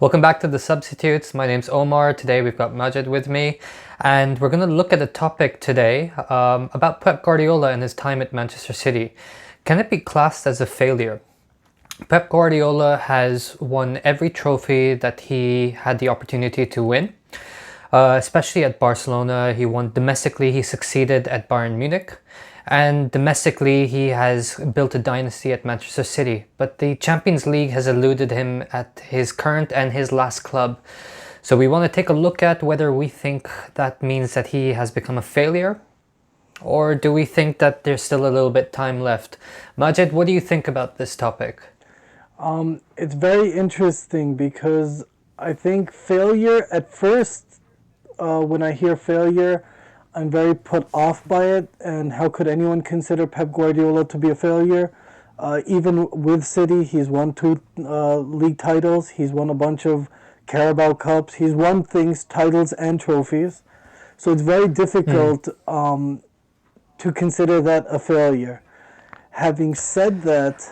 Welcome back to The Substitutes. My name's Omar. Today we've got Majid with me, and we're going to look at a topic today about Pep Guardiola and his time at Manchester City. Can it be classed as a failure? Pep Guardiola has won every trophy that he had the opportunity to win, especially at Barcelona. He won domestically, he succeeded at Bayern Munich. And domestically, he has built a dynasty at Manchester City. But the Champions League has eluded him at his current and his last club. So we want to take a look at whether we think that means that he has become a failure, or do we think that there's still a little bit time left? Majid, what do you think about this topic? It's very interesting because I think failure at first, when I hear failure, I'm very put off by it, and how could anyone consider Pep Guardiola to be a failure? Even with City, he's won two league titles, he's won a bunch of Carabao Cups, he's won titles and trophies. So it's very difficult to consider that a failure. Having said that,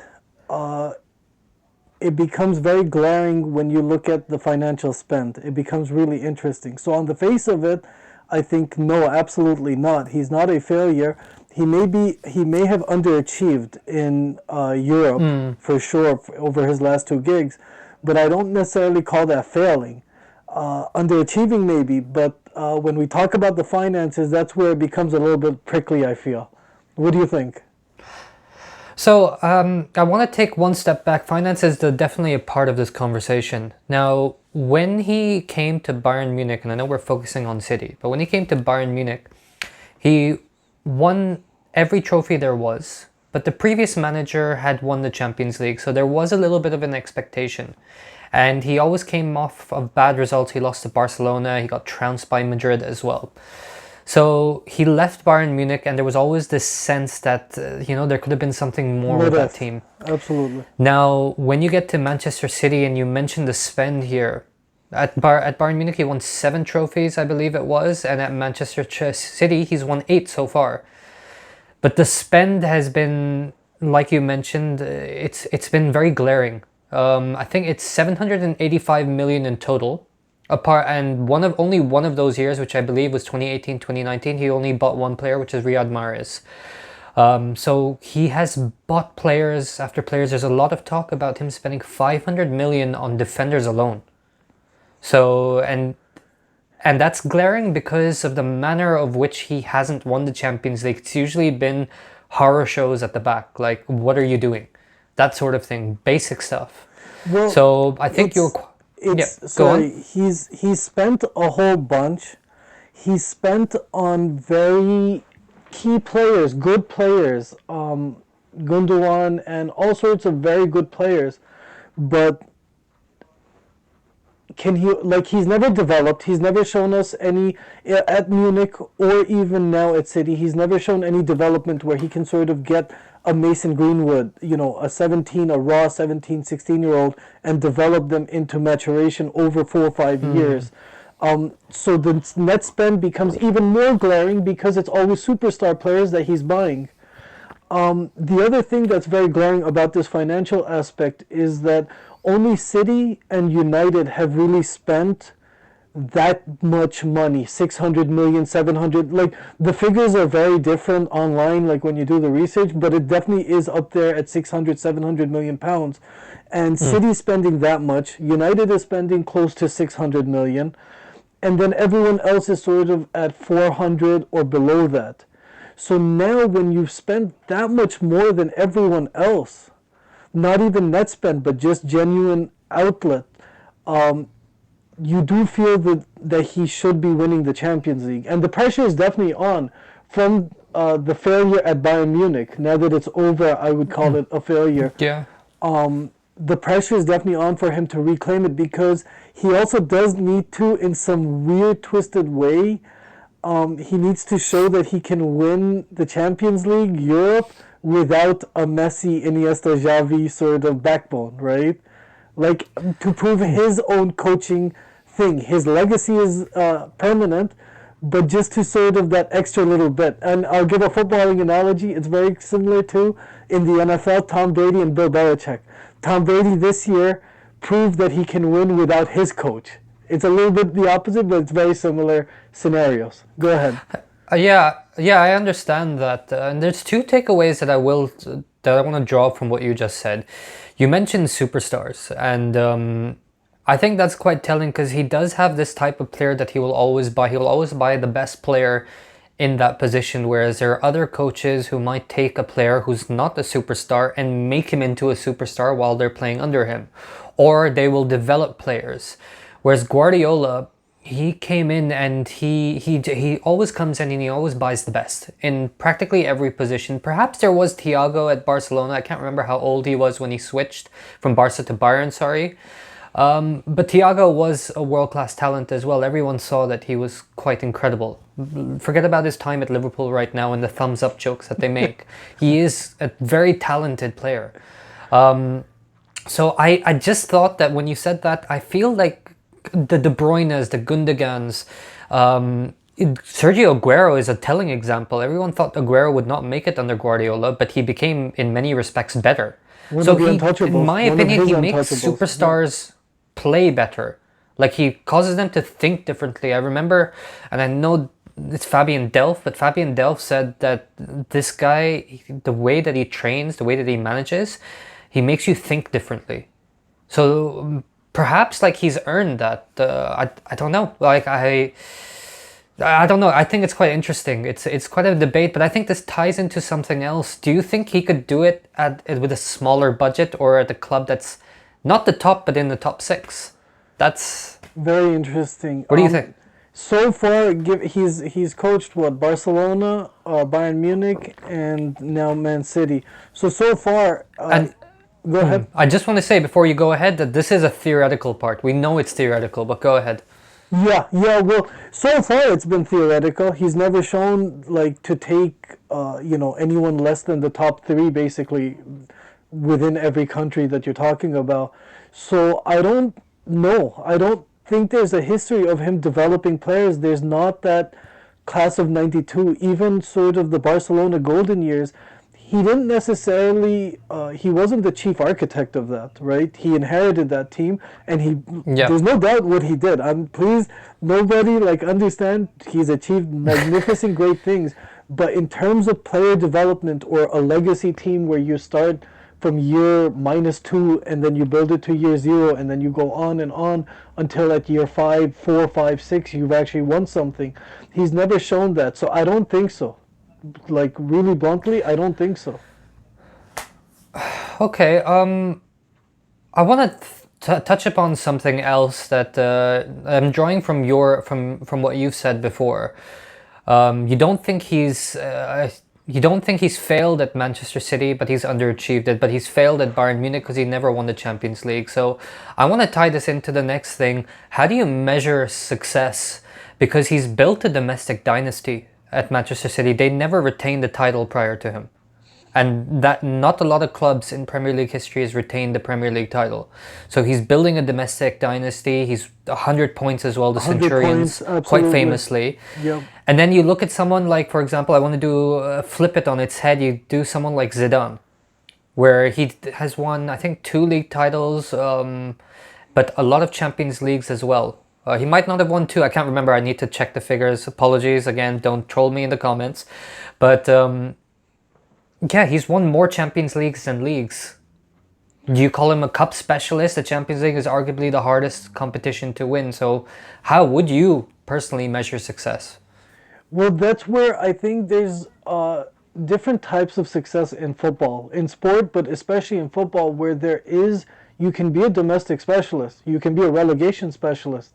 it becomes very glaring when you look at the financial spend. It becomes really interesting. So on the face of it, I think no, absolutely not. He's not a failure. He may have underachieved in Europe for sure over his last two gigs, but I don't necessarily call that failing. Underachieving maybe, but when we talk about the finances, that's where it becomes a little bit prickly, I feel. What do you think? So I want to take one step back. Finances are definitely a part of this conversation. Now, when he came to Bayern Munich, and I know we're focusing on City, but when he came to Bayern Munich, he won every trophy there was. But the previous manager had won the Champions League, so there was a little bit of an expectation. And he always came off of bad results. He lost to Barcelona, he got trounced by Madrid as well. So he left Bayern Munich, and there was always this sense that, there could have been something more with that team. Absolutely. Now, when you get to Manchester City, and you mentioned the spend here, at Bayern Munich, he won 7 trophies, I believe it was, and at Manchester City, he's won 8 so far. But the spend has been, like you mentioned, it's been very glaring. I think it's 785 million in total. And only one of those years, which I believe was 2018-2019, he only bought one player, which is Riyad Mahrez. So he has bought players after players. There's a lot of talk about him spending 500 million on defenders alone. So and that's glaring because of the manner of which he hasn't won the Champions League. It's usually been horror shows at the back, like, what are you doing? That sort of thing, basic stuff. Well, so I think he's spent a whole bunch. He's spent on very key players, good players, Gundogan and all sorts of very good players, but he's never developed. He's never shown us any at Munich or even now at City. He's never shown any development where he can sort of get a Mason Greenwood, a raw 17, 16-year-old, and develop them into maturation over 4 or 5 years. So the net spend becomes even more glaring because it's always superstar players that he's buying. The other thing that's very glaring about this financial aspect is that only City and United have really spent that much money, 600 million, 700, like the figures are very different online, like when you do the research, but it definitely is up there at 600, 700 million pounds. And City spending that much, United is spending close to 600 million, and then everyone else is sort of at 400 or below that. So now when you've spent that much more than everyone else, not even net spend, but just genuine outlet, you do feel that he should be winning the Champions League. And the pressure is definitely on from the failure at Bayern Munich. Now that it's over, I would call it a failure. Yeah. The pressure is definitely on for him to reclaim it, because he also does need to, in some weird, twisted way, he needs to show that he can win the Champions League, Europe, without a Messi, Iniesta, Xavi sort of backbone, right? Like, to prove his own coaching thing. His legacy is permanent, but just to sort of that extra little bit. And I'll give a footballing analogy. It's very similar to, in the NFL, Tom Brady and Bill Belichick. Tom Brady this year prove that he can win without his coach. It's a little bit the opposite, but it's very similar scenarios. Go ahead. Yeah, I understand that. And there's two takeaways that I want to draw from what you just said. You mentioned superstars, and I think that's quite telling because he does have this type of player that he will always buy. He will always buy the best player in that position, whereas there are other coaches who might take a player who's not a superstar and make him into a superstar while they're playing under him, or they will develop players. Whereas Guardiola, he came in and he always comes in and he always buys the best in practically every position. Perhaps there was Thiago at Barcelona. I can't remember how old he was when he switched from Barca to Bayern, sorry. But Thiago was a world-class talent as well. Everyone saw that he was quite incredible. Forget about his time at Liverpool right now and the thumbs up jokes that they make. He is a very talented player. So I just thought that when you said that, I feel like the De Bruynes, the Gundogans, Sergio Aguero is a telling example. Everyone thought Aguero would not make it under Guardiola, but he became, in many respects, better. So in my opinion, he makes superstars play better. Like, he causes them to think differently. I remember, and I know it's Fabian Delph, but Fabian Delph said that this guy, the way that he trains, the way that he manages, he makes you think differently. So perhaps like he's earned that. I don't know. Like I don't know. I think it's quite interesting. It's quite a debate, but I think this ties into something else. Do you think he could do it with a smaller budget or at a club that's not the top, but in the top six? That's very interesting. What do you think? So far, he's coached what, Barcelona, Bayern Munich, and now Man City. So far, and go ahead. I just want to say before you go ahead that this is a theoretical part. We know it's theoretical, but go ahead. Yeah. Well, so far it's been theoretical. He's never shown like to take anyone less than the top three, basically, within every country that you're talking about. So I don't know. I don't think there's a history of him developing players. There's not that class of '92. Even sort of the Barcelona golden years, he didn't necessarily. He wasn't the chief architect of that, right? He inherited that team, and there's no doubt what he did. Please, nobody understand. He's achieved magnificent, great things. But in terms of player development or a legacy team where you start from year -2 and then you build it to year 0 and then you go on and on until at year 5, 4, 5, 6 you've actually won something. He's never shown that, so I don't think so. Like, really bluntly, I don't think so. Okay, I want to touch upon something else that I'm drawing from from what you've said before. You don't think he's failed at Manchester City, but he's underachieved it. But he's failed at Bayern Munich because he never won the Champions League. So I want to tie this into the next thing. How do you measure success? Because he's built a domestic dynasty at Manchester City. They never retained the title prior to him. And that not a lot of clubs in Premier League history has retained the Premier League title. So he's building a domestic dynasty. He's 100 points as well, the Centurions, quite famously. Yep. And then you look at someone like, for example, I want to do flip it on its head. You do someone like Zidane, where he has won, I think, 2 league titles, but a lot of Champions Leagues as well. He might not have won 2. I can't remember. I need to check the figures. Apologies. Again, don't troll me in the comments. But yeah, he's won more Champions Leagues than leagues. Do you call him a cup specialist? The Champions League is arguably the hardest competition to win. So how would you personally measure success? Well, that's where I think there's different types of success in football, in sport, but especially in football, where you can be a domestic specialist, you can be a relegation specialist,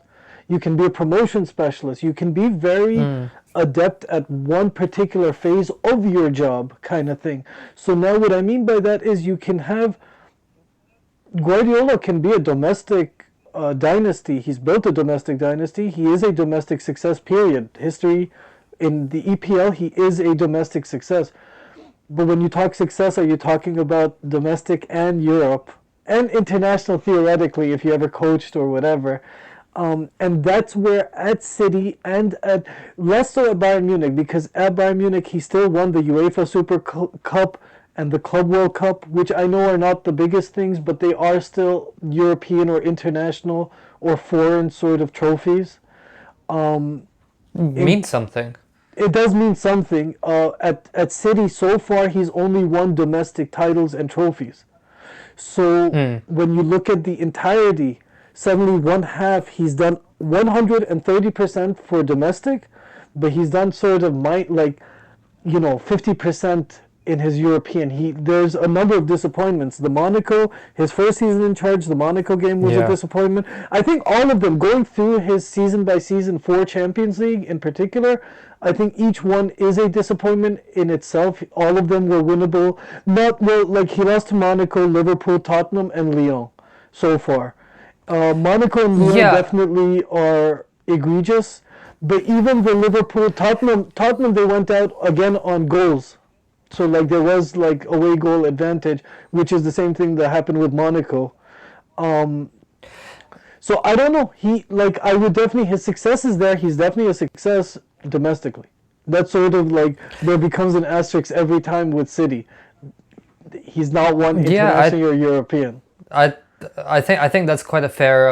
you can be a promotion specialist, you can be very adept at one particular phase of your job, kind of thing. So now what I mean by that is you can have, Guardiola can be a domestic dynasty. He's built a domestic dynasty. He is a domestic success, period. History in the EPL, he is a domestic success. But when you talk success, are you talking about domestic and Europe and international, theoretically, if you ever coached or whatever? And that's where at City and at less so at Bayern Munich, because at Bayern Munich he still won the UEFA Super Cup and the Club World Cup, which I know are not the biggest things, but they are still European or international or foreign sort of trophies. In, Means something. it does mean something. At City so far, he's only won domestic titles and trophies. So when you look at the entirety, suddenly one half he's done 130% for domestic, but he's done sort of 50% in his European. There's a number of disappointments. The Monaco, his first season in charge, the Monaco game was a disappointment. I think all of them, going through his season by season for Champions League in particular, I think each one is a disappointment in itself. All of them were winnable. Not well, like he lost to Monaco, Liverpool, Tottenham, and Lyon so far. Monaco and Lyon definitely are egregious. But even the Liverpool, Tottenham, they went out again on goals. So like there was like away goal advantage, which is the same thing that happened with Monaco. So I don't know. I would definitely, his success is there. He's definitely a success domestically. That's sort of like there becomes an asterisk every time with City. He's not one international or European. I think that's quite a fair.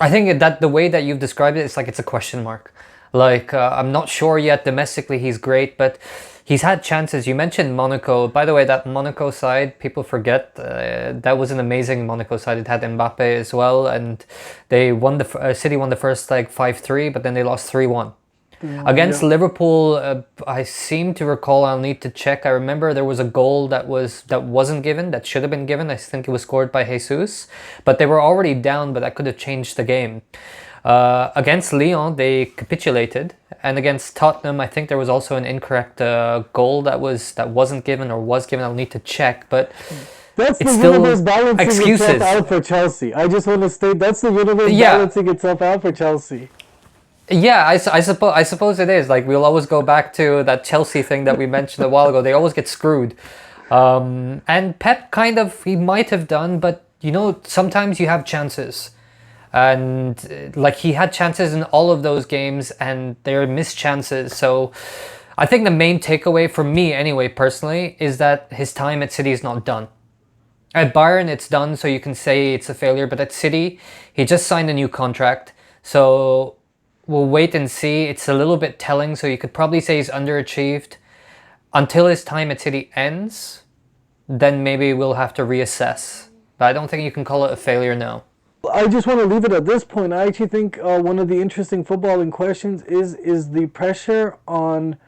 I think that the way that you've described it, it's like it's a question mark. Like I'm not sure yet. Domestically, he's great, but he's had chances. You mentioned Monaco. By the way, that Monaco side, people forget that was an amazing Monaco side. It had Mbappe as well, and they won City won the first leg 5-3, but then they lost 3-1. Against Liverpool, I seem to recall, I'll need to check. I remember there was a goal that wasn't given, that should have been given. I think it was scored by Jesus, but they were already down, but that could have changed the game. Against Lyon, they capitulated, and against Tottenham, I think there was also an incorrect goal that wasn't given or was given. I'll need to check, but that's the universe balancing itself out for Chelsea. I just want to state that's the universe balancing itself out for Chelsea. Yeah, I suppose it is. Like, we'll always go back to that Chelsea thing that we mentioned a while ago. They always get screwed. And Pep he might have done, but sometimes you have chances. And like he had chances in all of those games and they're missed chances. So I think the main takeaway for me anyway, personally, is that his time at City is not done. At Bayern, it's done, so you can say it's a failure. But at City, he just signed a new contract. So we'll wait and see. It's a little bit telling, so you could probably say he's underachieved. Until his time at City ends, then maybe we'll have to reassess. But I don't think you can call it a failure now. I just want to leave it at this point. I actually think one of the interesting footballing questions is the pressure on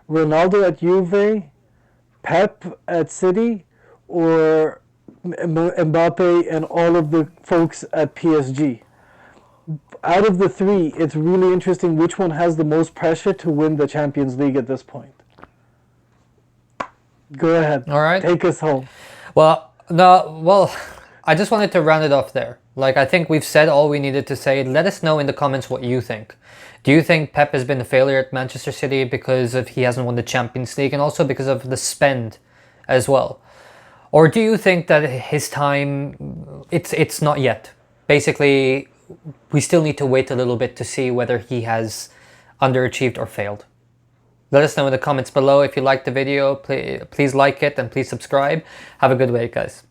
Ronaldo at Juve, Pep at City, or Mbappe and all of the folks at PSG. Out of the three, it's really interesting which one has the most pressure to win the Champions League at this point. Go ahead. All right. Take us home. Well, I just wanted to round it off there. Like, I think we've said all we needed to say. Let us know in the comments what you think. Do you think Pep has been a failure at Manchester City because he hasn't won the Champions League and also because of the spend as well? Or do you think that his time, it's not yet? Basically, we still need to wait a little bit to see whether he has underachieved or failed. Let us know in the comments below. If you liked the video, please like it and please subscribe. Have a good week, guys.